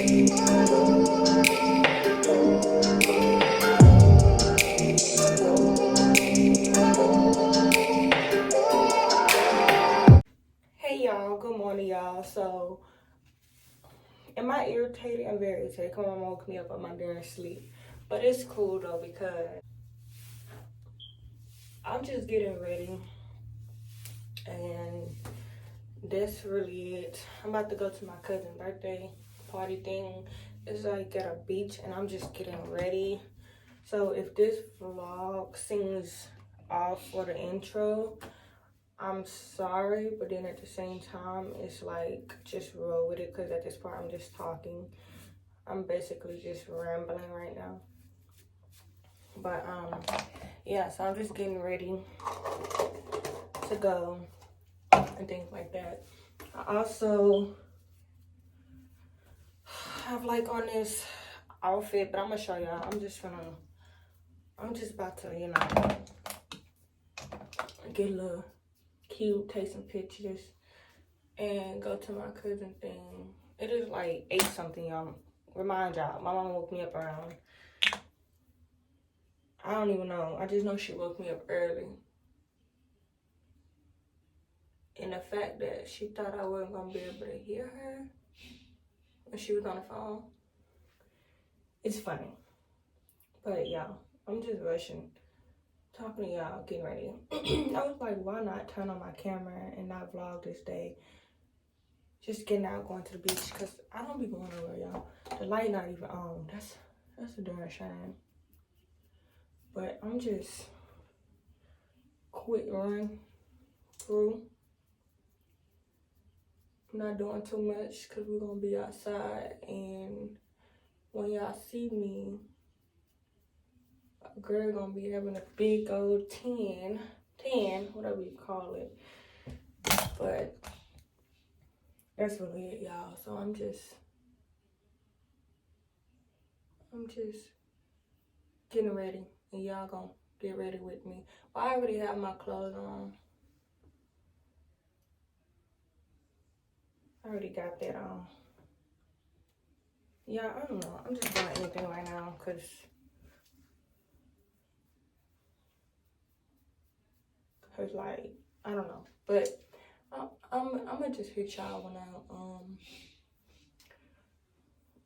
Hey y'all, good morning y'all. So, am I irritated? I'm very irritated. Come on, woke me up on my damn sleep. But it's cool though because I'm just getting ready and that's really it. I'm about to go to my cousin's birthday party thing. It's like at a beach and I'm just getting ready. So if this vlog seems off for the intro, I'm sorry, but then at the same time, it's like, just roll with it, because at this part, I'm just talking. I'm basically just rambling right now. But, yeah, so I'm just getting ready to go and things like that. I also have, like, on this outfit, but I'm going to show y'all. I'm just about to, you know, get a little cute, take some pictures, and go to my cousin thing. It is like 8 something, y'all. Remind y'all, my mom woke me up around, I don't even know. I just know she woke me up early. And the fact that she thought I wasn't gonna be able to hear her when she was on the phone, it's funny. But y'all, I'm just rushing, talking to y'all, getting ready. I was like, why not turn on my camera and not vlog this day? Just getting out, going to the beach, because I don't be going nowhere, y'all. The light not even on. That's a darn shame. But I'm just quick run through. I'm not doing too much because we're gonna be outside, and when y'all see me, a girl gonna be having a big old 10, whatever you call it. But that's really it, y'all. So I'm just getting ready, and y'all gonna get ready with me. Well, I already have my clothes on. I already got that on. Yeah, I don't know. I'm just doing anything right now because like, I don't know. But I'm gonna just hit y'all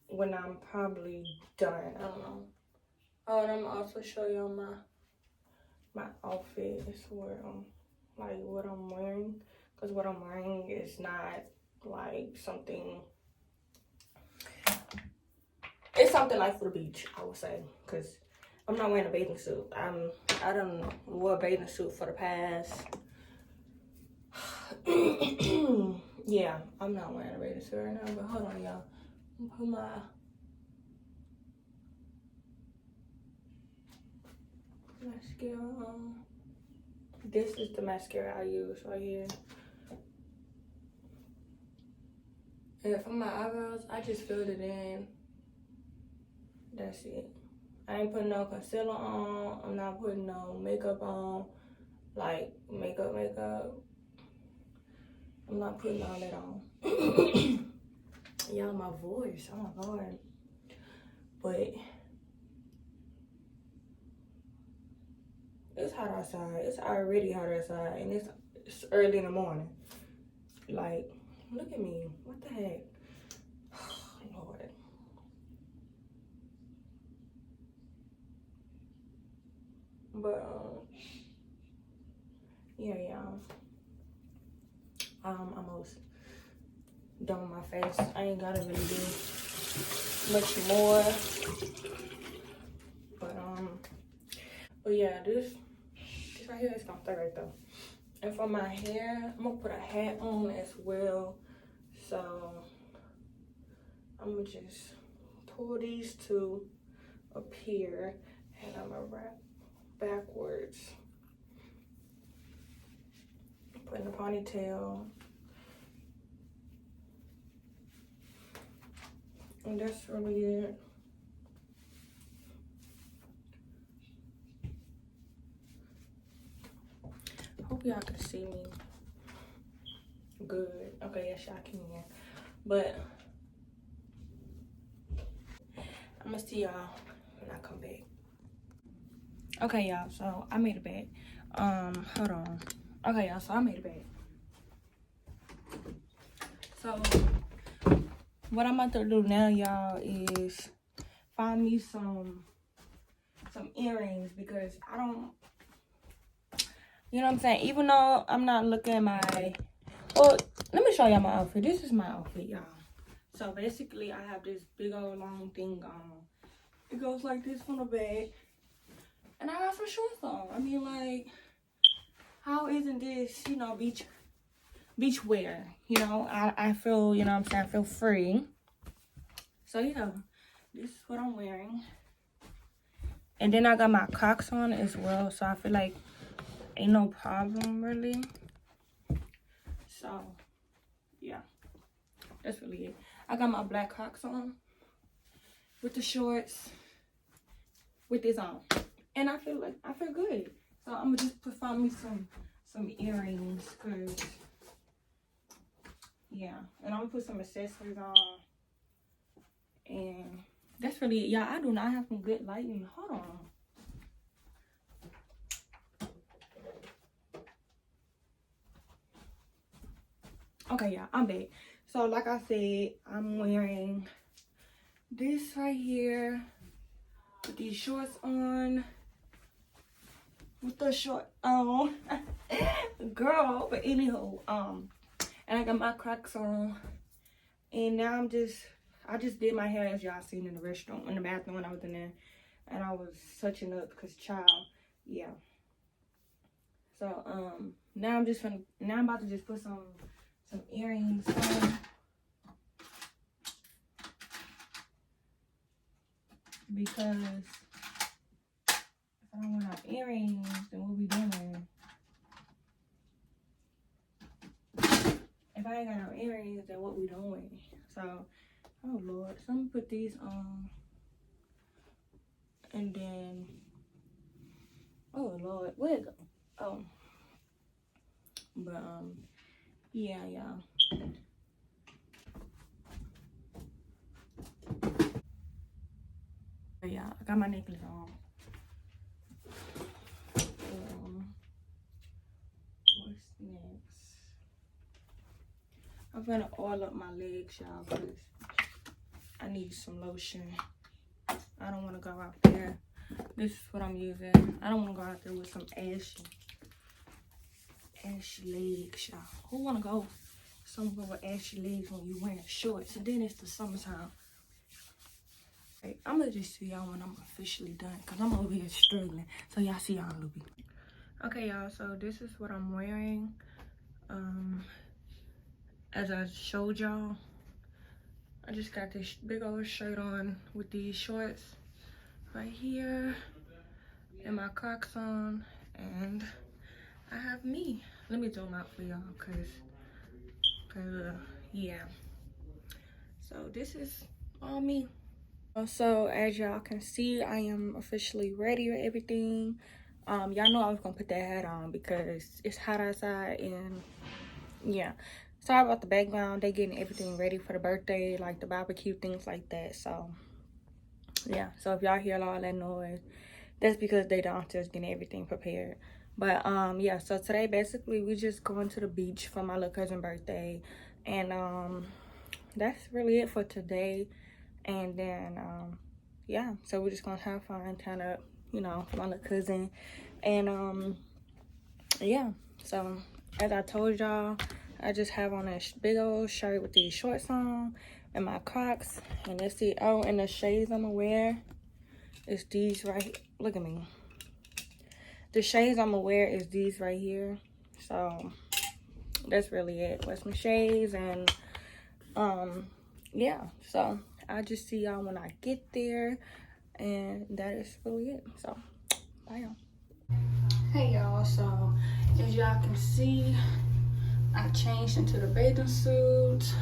when I'm probably done. I don't know. Oh, and I'm also show y'all my outfit as well, like what I'm wearing, because what I'm wearing is not like something. It's something like for the beach, I would say, because I'm not wearing a bathing suit. I done wore a bathing suit for the past. Yeah, I'm not wearing a bathing suit right now. But hold on, y'all. I'm put my mascara on. This is the mascara I use right here. And for my eyebrows, I just filled it in. That's it. I ain't putting no concealer on. I'm not putting no makeup on. Like, makeup. I'm not putting all that on. Y'all, my voice. Oh, my Lord. But it's hot outside. It's already hot outside. And it's early in the morning. Like, look at me. What the heck? Lord. But, yeah, y'all. I'm almost done with my face. I ain't gotta really do much more. But yeah, this right here is gonna stay right there. And for my hair, I'm gonna put a hat on as well. So I'm gonna just pull these two up here, and I'm gonna wrap backwards. Put in a ponytail. And that's really it. Hope y'all can see me good. Okay, yes, y'all can. But gonna see y'all when I come back. Okay, y'all, so I made it back. Hold on. Okay, y'all, so I made it back. So what I'm about to do now, y'all, is find me some earrings, because I don't, you know what I'm saying? Even though I'm not looking at my, well, let me show y'all my outfit. This is my outfit, y'all. So basically, I have this big old long thing on. It goes like this from the back. And I got some shorts on. I mean, like, how isn't this, you know, beach wear? You know, I feel, you know what I'm saying, I feel free. So, yeah, this is what I'm wearing. And then I got my Crocs on as well. So, I feel like ain't no problem, really. So, yeah, that's really it. I got my black Crocs on with the shorts, with this on. And I feel good. So I'm gonna just find me some earrings, cause yeah. And I'm gonna put some accessories on. And that's really it. Y'all, I do not have some good lighting. Hold on. Okay, y'all, I'm back. So like I said, I'm wearing this right here with these shorts on. With the short on. Girl, but anywho, and I got my Crocs on. And now I just did my hair, as y'all seen in the restroom, in the bathroom when I was in there. And I was touching up because child, yeah. So now I'm about to just put some earrings on. Because if I don't want our earrings, then what we doing? If I ain't got no earrings, then what we doing? So, oh Lord, so I'm gonna put these on. And then, oh Lord, where'd it go? Oh. But, yeah, y'all. But yeah, I got my necklace on. What's next? I'm gonna oil up my legs, y'all, because I need some lotion. I don't want to go out there. This is what I'm using. I don't want to go out there with some ashy legs, y'all. Who want to go somewhere with ashy legs when you wearing shorts? And then it's the summertime. Okay, I'm gonna just see y'all when I'm officially done, because I'm over here struggling. So y'all see y'all in a little bit. Okay, y'all, so this is what I'm wearing. As I showed y'all, I just got this big old shirt on with these shorts right here and my Crocs on, and I have me. Let me zoom out for y'all, cause yeah. So this is all me. So as y'all can see, I am officially ready with everything. Y'all know I was gonna put that hat on because it's hot outside, and yeah. Sorry about the background. They getting everything ready for the birthday, like the barbecue, things like that. So yeah, so if y'all hear all that noise, that's because they downstairs getting everything prepared. But yeah, so today basically we just going to the beach for my little cousin's birthday, and that's really it for today. And then yeah, so we're just gonna have fun, kind of, you know, for my little cousin. And yeah, so as I told y'all, I just have on a big old shirt with these shorts on and my Crocs, and that's it. Oh, and the shades I'm gonna wear is these right here. Look at me. The shades I'm gonna wear is these right here. So that's really it. Wear some shades, and yeah, so I'll just see y'all when I get there, and that is really it. So bye, y'all. Hey y'all, so as y'all can see, I changed into the bathing suit.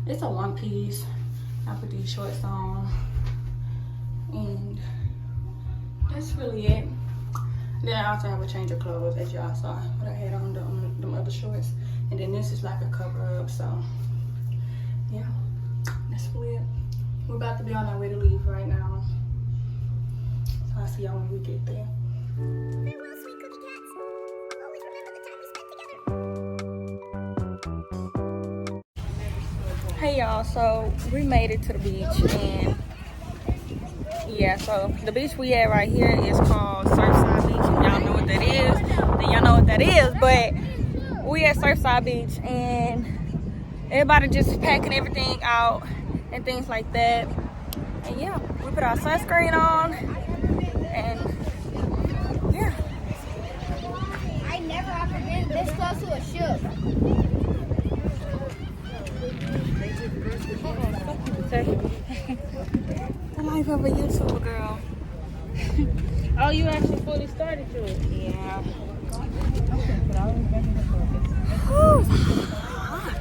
It's a one piece. I put these shorts on, and that's really it. Then I also have a change of clothes, as y'all saw, what I had on the other shorts. And then this is like a cover up, so yeah, that's really it. We're about to be on our way to leave right now. So I'll see y'all when we get there. Farewell, sweet cookie cats. Always remember the time we spent together. Hey y'all, so we made it to the beach, and yeah, so the beach we at right here is called Surfside Beach. If y'all know what that is, then y'all know what that is. But we at Surfside Beach, and everybody just packing everything out and things like that. And yeah, we put our sunscreen on, and yeah. I never ever been this close to a ship. The life of a YouTuber girl. Oh, you actually fully started to it? Yeah. Whew, it's hot.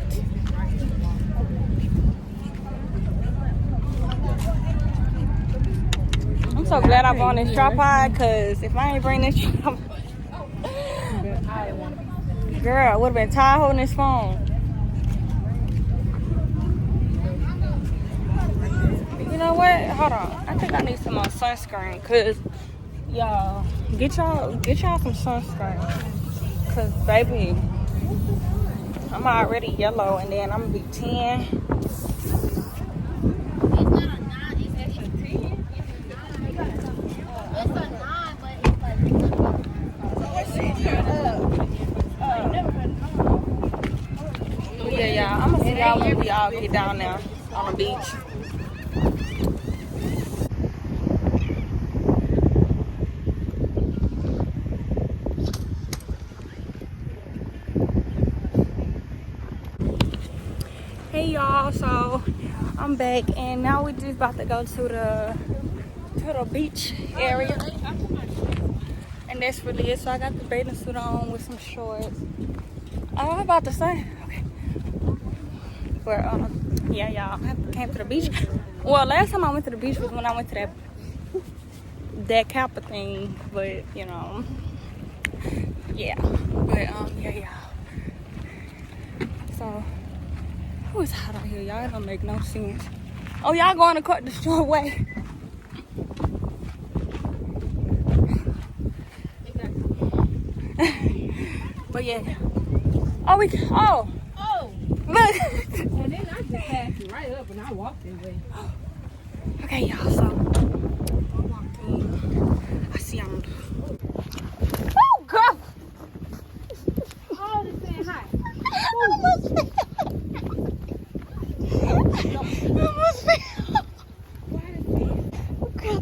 I'm so glad I bought this tripod, because if I ain't bring this tripod, girl, I would have been tired holding this phone. You know what? Hold on. I think I need some more sunscreen, because y'all, get y'all some sunscreen. Because, baby, I'm already yellow, and then I'm going to be 10. Yeah, I'm gonna see y'all when we all get down there on the beach. Hey y'all, so I'm back, and now we're just about to go to the beach area, and that's really it. So I got the bathing suit on with some shorts. Oh, I'm about to say, okay. But yeah, y'all, I came to the beach. Well, last time I went to the beach was when I went to that Kappa thing, but you know, yeah. But yeah, y'all. So, oh, it's hot out here, y'all. It don't make no sense. Oh, y'all going to cut the short way. But yeah. Oh, look. And then I just passed it right up and I walked that way. Okay, y'all, so I walked in. I see I'm. Oh, girl. Oh, they're saying hi. Okay, I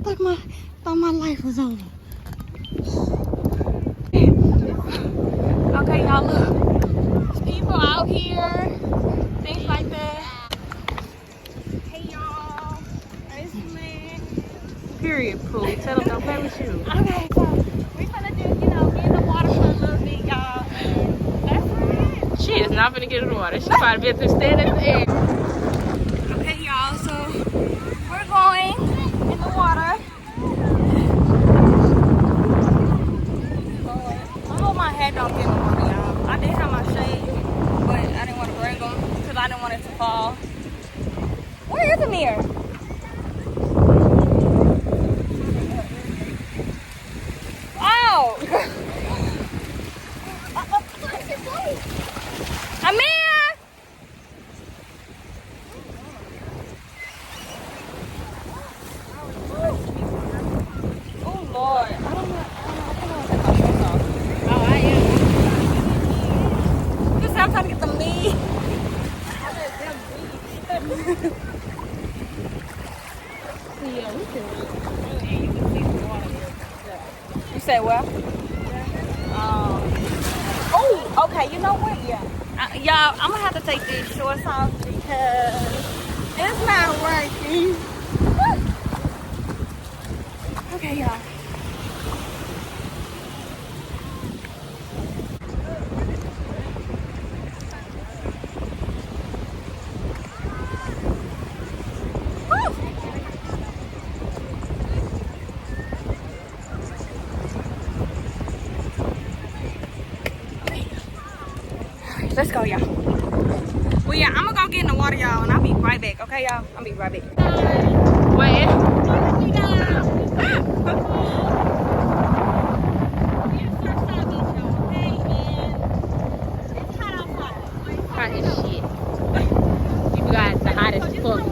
thought my life was over. Okay, y'all, look. There's people out here, things like that. Hey, y'all. It's man. Period, Pooh. Tell them don't play with you. Okay, so we finna just, get in the water for a little bit, y'all. And that's really it. She is not gonna get in the water. She's probably been to stand at the edge. Okay, y'all, so we're going in the water. I hope my head don't get in the water, y'all. I did have my shade, but I didn't want to bring them because I didn't want it to fall. Where is the mirror? Oh! Amir! Oh, Lord. I don't know. Oh, I am. You said I'm trying to get the meat. Yeah, we can. And you can see the water. You said what? Oh, okay. You know what? Yeah. Y'all, I'm going to have to take these shorts off because it's not working. Okay, y'all. Let's go, y'all. Well, yeah, I'm gonna go get in the water, y'all, and I'll be right back, okay, y'all? I'll be right back. Wait. Hot as shit. You guys, the hottest fuck.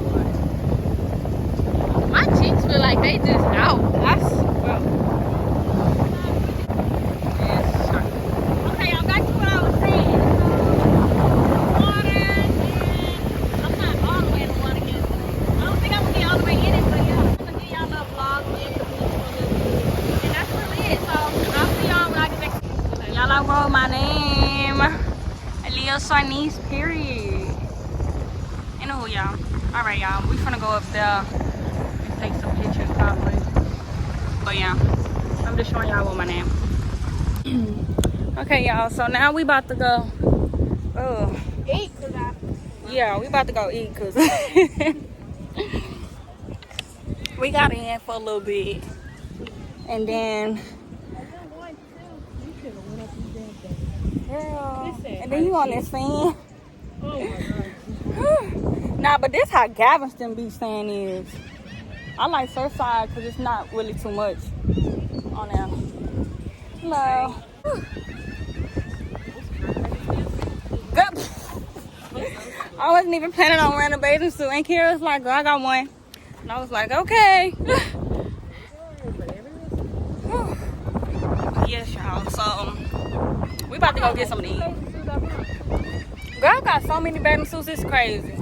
My cheeks feel like they just out. I swear. Okay, y'all, back to what I was saying. Water, and I'm not all the way in the water yet. I don't think I'm gonna get all the way in it, but yeah, I'm gonna give y'all a vlog in the beach for a little bit. And that's really it. So I'll see y'all when I get back. Y'all, I wrote my name. Aaliyah Soyniece, period. Anywho, y'all. Alright, y'all. We finna go up there and take some pictures, probably. But yeah, I'm just showing y'all what my name. Okay, y'all. So now we about to go. Eat, Yeah, we about to go eat because we got in for a little bit. And then. Girl. And then you on that fan. Oh my God. Nah, but this how Galveston Beach sand is. I like Surfside because it's not really too much on there. Hello. Good. I wasn't even planning on wearing a bathing suit. And Kira's like, girl, I got one. And I was like, okay. Yes, y'all. So, we about to go get something to eat. Girl, I got so many bathing suits, it's crazy.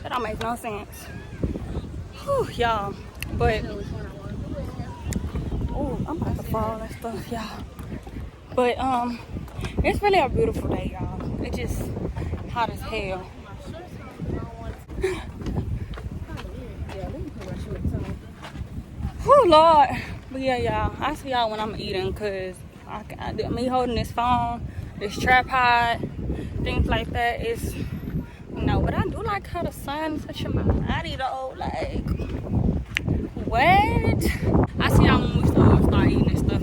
That don't make no sense. Whew, y'all. But, oh, I'm about to fall and stuff, y'all. But, it's really a beautiful day, y'all. It's just hot as hell. Whew, Lord. But yeah, y'all, I see y'all when I'm eating because me holding this phone, this tripod, things like that is, you know, but I do like how the sun is touching my body though. Like, what? I see y'all when we start eating this stuff.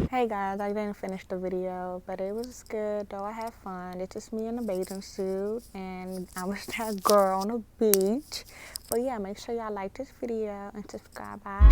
Hey guys, I didn't finish the video, but it was good though. I had fun. It's just me in a bathing suit, and I was that girl on the beach. But yeah, make sure y'all like this video and subscribe. Bye.